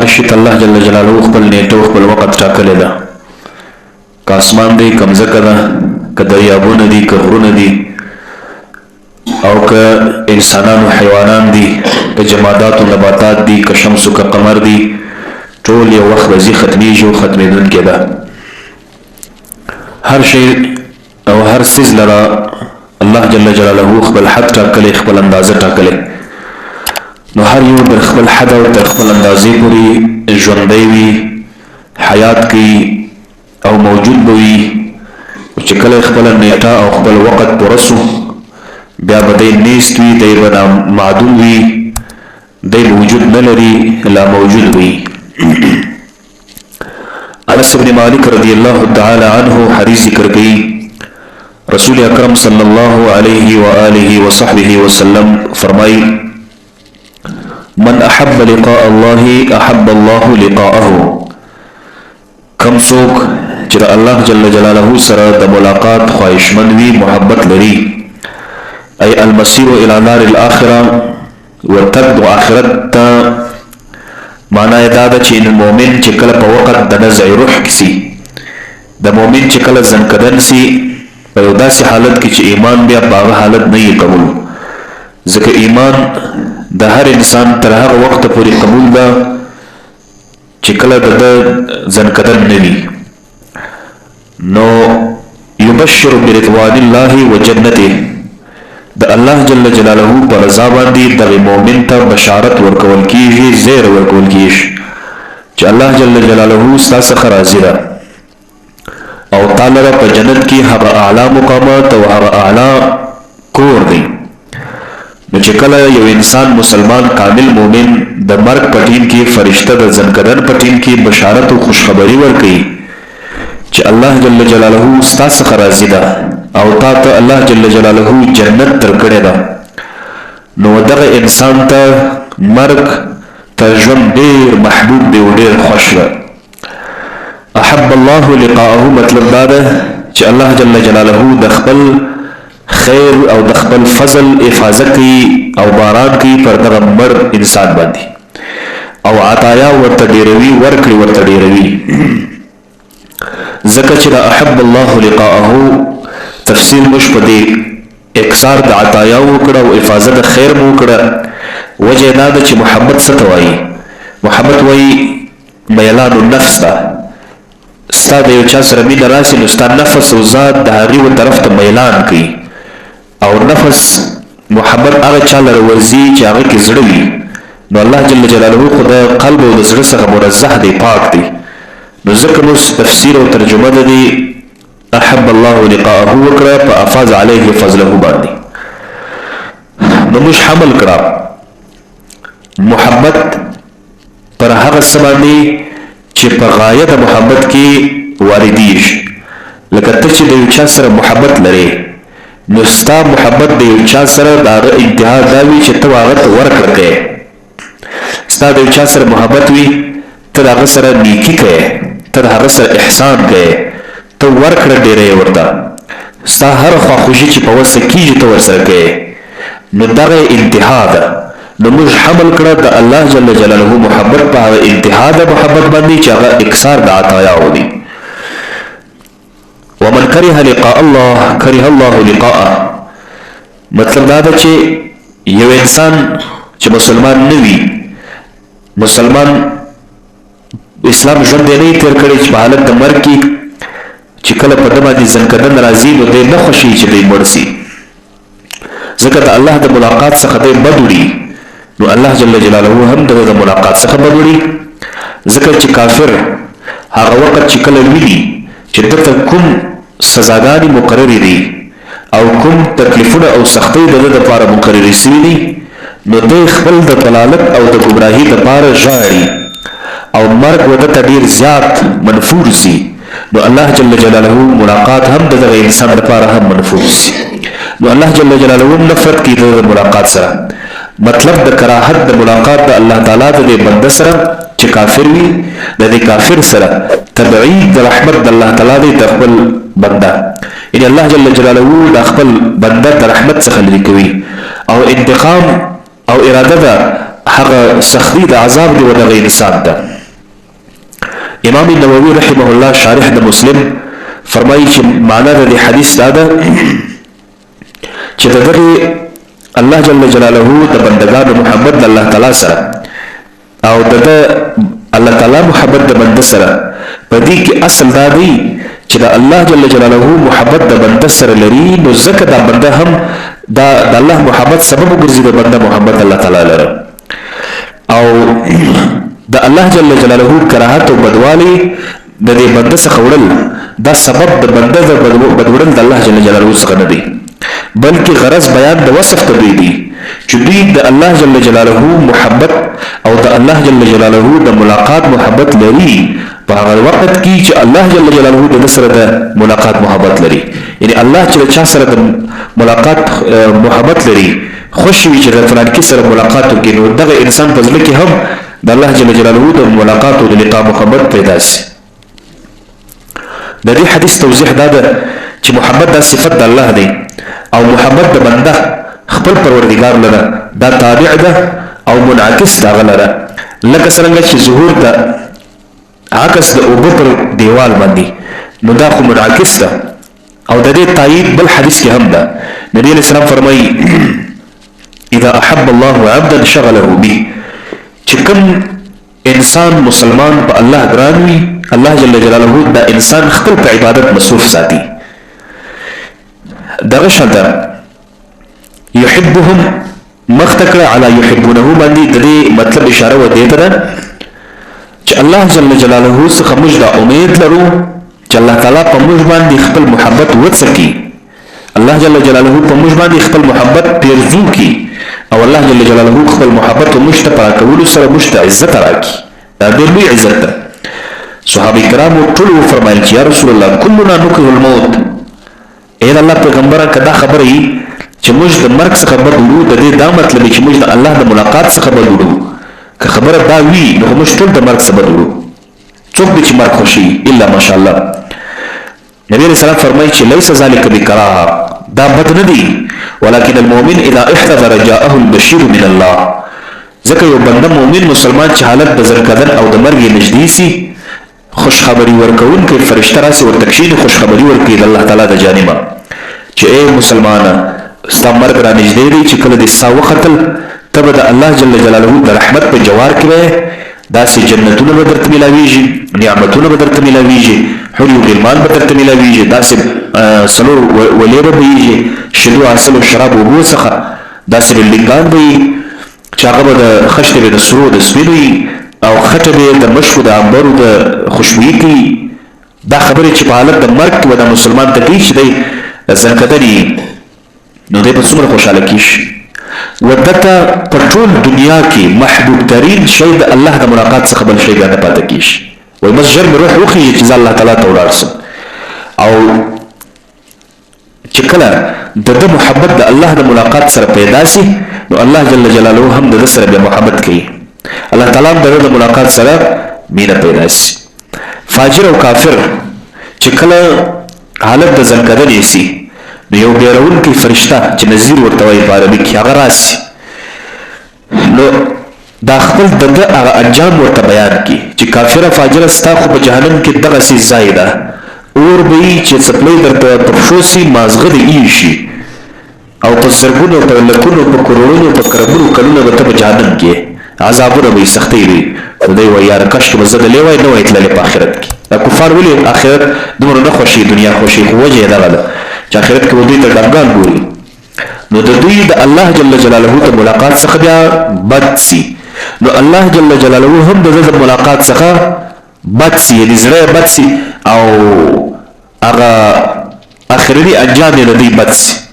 هر شي ته الله جل جلاله خپل نیټه خپل وخت ټاکلی ده. که اسمان دی، که مځکه ده، که دریابونه دي، که غرونه دي، او که انسانان و حیوانان دي، که جمادات و نباتات دي، که شمس و که قمر دي، ټول یو وخت به ځي ختمیږي او ختمېدونکې ده. هر شی او هر څیز لره الله جل جلاله خپل حد ټاکلی، خپل اندازه ټاکلی. نو هر یو د خپل حد او تر خپل اندازې پورې ژوندی وي، حیات کوي او موجود به وي. چې کله خپله نیټه او خپل وخت پوره سو بیا به دی نیست وي، دی به نامعدوم وي، دی به وجود نه لري، لا موجود وي. انس بن مالک رضی الله تعالی عنه حدیث ذکر کوي، رسول اکرم صلی الله علیه و آله و صحبه وسلم فرمائی: من احب لقاء الله احب الله لقاءه. کم څوک چې الله جل جلاله سره د ملاقات خواهشمند وي، محبت لري، ای المسیر الى نار الاخره، ورتګ د آخرت ته معنا یې دا ده چې مؤمن چې کله په وخت د نزع روح کې سي، د مؤمن چې کله زنکدن سي په یو داسې حالت کې چې ایمان بیا په هغه حالت نه یې قبول. ځکه ایمان د هر انسان تر هغه وخته پورې قبول ده چې کله د زنکدن نه وي. نو یبشر برضوان الله و جنته، د الله جل جلاله پر رضا باندې دغه مؤمن ته بشارت ورکول کیږي، زیر ورکول کیږي چې الله جل جلاله ستاسو څخه راضي ده او تعالی په جنت کې هغه اعلی مقامات او هغه اعلی کور دی. نو چې کله یو انسان مسلمان کامل مؤمن د مرګ پټین کې فرشته د زنکدن پټین کې بشارت او خوشخبری ورکړي چې الله جل جلاله ستاسو څخه راضي ده او تا ته الله جل جلاله جنت درکړې ده، نو دغه انسان ته مرګ ته ژوند ډېر محبوب دی او ډېر خوښ ده. احب الله لقاءه مطلب دا ده چې الله جل جلاله د خپل خیر او د خپل فضل حفاظت کوي او باران کوي پر دغه مړ انسان باندې او عطایا ورته ډېروي، ورکړي ورته ډېروي. ځکه چې د احب الله لقاءه تفسیر مش په دې اکثار د عطایا وکړه او حفاظت خیر مو وکړه. وجه دا ده چې محبت څه ته وایي؟ محبت وایي میلان النفس ته. ستا د یو چا سره مینه راسي نو ستا نفس او ذات د هغې و طرف ته میلان کوي او نفس محبت هغه چا لره ورځي چې هغه کې زړه وي. نو الله جل جلاله خو د قلب او د زړه څخه منزه دی، پاک دی. نو ځکه نو تفسیر او ترجمه د دې احب الله لقاءه وکړه په افاظ علیه فضله باندې. نو موږ حمل کړه محبت پر هغه څه باندې چې په غایه د محبت کې واردېږي. لکه ته چې د یو چا سره محبت لرې نو ستا محبت د یو چا سره د هغه انتها دا وي چې ته هغه ته ورکړه کوې. ستا د یو چا سره محبت وي، ته د هغه سره نیکي کوې، ته د هغه سره احسان کوې، ته ورکړه ډېره یې ورته. ستا هره خواخوږي چې په وسه کېږي ته ورسره کوې، نو دغه انتها ده. نو موږ حمل کړه د الله جل جلاله محبت په هغه انتها د محبت باندې چې هغه اکثار د عطایاو دي. ومن کره لقاء الله کره الله لقاءه. مطلب دا ده چې یو انسان چې مسلمان نه وي، مسلمان اسلام ژوند یې نه تیر کړی چې په حالت د مرګ کې چې کله په ده باندې زنکدن راځي نو دی نه خوښي چې دی مړ سي، ځکه د الله د ملاقات څخه دی بد وړي. نو الله جل جلاله هم د ملاقات څخه بد وړي، ځکه چې کافر هغه وخت چې کله ویني چې دته کوم سزاګانې مقررې دي او کوم تکلیفونه او سختۍ د ده دپاره مقررې سوي دي، نو دی خپل د ضلالت او د ګمراهي دپاره ژاړي او مرګ وده ته ډېر زیات منفور سي. نو الله جل جلاله ملاقات هم د دغه انسان دپاره هم منفور سي. نو الله جل جلاله هم نفرت کوي د ملاقات سره. مطلب د کراهت د ملاقات د الله تعالی د دې بنده سره چې کافر وي، د دې کافر سره تبعید د رحمت د الله تعالی دی د خپل بنده. یعنې الله جل جلاله د خپل بنده د رحمت څخه لرې کوي او انتقام او اراده ده هغه سختی د عذاب دی و دغه انسان ته. امام نووي رحمه الله شارح د مسلم فرمایي چې معنا د حدیث دا ده چې دغه الله جل جلاله د بندگانو محبت الله تعالی سره او د الله تعالی محبت د بنده سره په دې کې اصل دا دی چې د الله جل جلاله محبت د بنده سره لري نو ځکه دا بنده هم دا د الله محبت سبب ګرځي د بنده محبت الله تعالی لره او د الله جل جلاله کراهت او بدوالی د دې بنده څخه وړل دا سبب د بنده د بدوړل د الله جل جلاله څخه نه دی بلکې غرض بیان د وصف ته دی چې دوی د الله جل جلاله محبت او د الله جل جلاله د ملاقات محبت لري په هغه وخت کې چې الله جل جلاله د سره د ملاقات محبت لري یعنی الله چې چا سره د ملاقات محبت لري خوشي وي چې فلان کې سره ملاقات وکړي نو دغه انسان په ځل کې هم د الله جل جلاله د ملاقات او د لقاء محبت پیدا شي د دې حدیث توضیح دا ده چې محبت د صفت د الله دی او محبت د بنده خپل پروردگار لره دا تابع ده او منعکس دا غلره لکه څنګه چې ظهور د عکس د اوبو پر دیوال باندې نو دا خو منعکس ده او د دې تایید بل حدیث کې هم ده نبی علیہ السلام فرمایي اذا احب الله عبدا شغله به چې کوم انسان مسلمان په الله ګران وي الله جل جلاله دا انسان خپل په عبادت مصروف ساتي دغه شانته يحبهم مختکر على يحبونه باندې د دې مطلب اشاره و دی ته چې الله جل جلاله څخه موږ د امید لرو چې الله تعالی په موږ باندې خپل محبت وڅکي الله جل جلاله په موږ باندې خپل محبت پیرزو کی او الله جل جلاله خپل محبت مشتپا کول سره مشت عزت راکي دا ډېر لوی عزت ده صحابه کرامو ټول فرمایل چې یا رسول الله كلنا نكره الموت اے الله پیغمبره کدا خبرې چې موږ د مرګ څخه بدلو د دې دا مطلب چې موږ د الله د ملاقات څخه بدلو که خبره دا وی نو موږ ټول د مرګ څخه بدلو څوک چې مرګ خوشي الا ماشاءالله نبی رسول الله فرمایي چې ليس ذلك بکراهه دا بد نه دی ولكن المؤمن اذا احتضر جاءه البشير من الله ځکه یو بنده مؤمن مسلمان چې حالت د زرکدن او د مرګ نږدې سي خوشخبری ورکون کې فرشتہ راسي ورتکشین خوشخبری ورکړي د الله تعالی د جانبه چې اے مسلمانه ستا مرګ را نږدې دی چې کله دې سا وختل تبه د الله جل جلاله د رحمت په جوار کې وي داسې جنتونه به درته ملاویږي نعمتونه به درته ملاویږي حور او غلمان به درته ملاویږي داسې سلور ولې به ویږي شلو عسل او شراب وبو څخه داسې بلډینګان به چې هغه به د خشتې به د سرو د سپینو او خټه به د مشکو د عنبرو د خوشبویي کوي دا خبرې چې په حالت د مرګ کې به د مسلمان ته کوي چې دی زرکدني نو دی به څومره خوشحاله کیږي ودته په ټول دنیا کې محبوب ترین شی د الله د ملاقات څخه بل شی نه پاتې کیږي وای بس ژر مې روح وخی چې الله تعالی ته ولاړ شم او چې کله د محبت د الله د ملاقات سره پیدا شي نو الله جل جلاله هم د سره به محبت کوي الله تعالی د ملاقات سره مینه پیدا شي فاجر او کافر چې کله حالت د زنکدنې شي نو یو بیرون کې فرشتہ چې نذیر ورته وایي په عربي کې هغه راشي نو دا خپل دغه هغه انجام ورته بیان کی چې کافر فاجر ستا خو په جهنم کې دغه سي زائده اور به چې څپلې درته پرشوسي مازغه دی شي او په زرګونو په لکونو په کروڑونو په کربونو کلونه به په جهنم کې عذابونه به سختي وي خدای وایي یار کښ به زده لیوای نو ایتل په آخرت کې دا کفار ولې آخرت دومره نه خوشي دنیا خوشي خو وجه دغه چې آخرت کې ودی ته ډنګان ګوري نو د دوی د الله جل جلاله ته ملاقات څخه بیا بد سي نو الله جل جلاله هم د ملاقات څخه بد سي د زړه بد سي او هغه اخري انجام یې د دې بد سي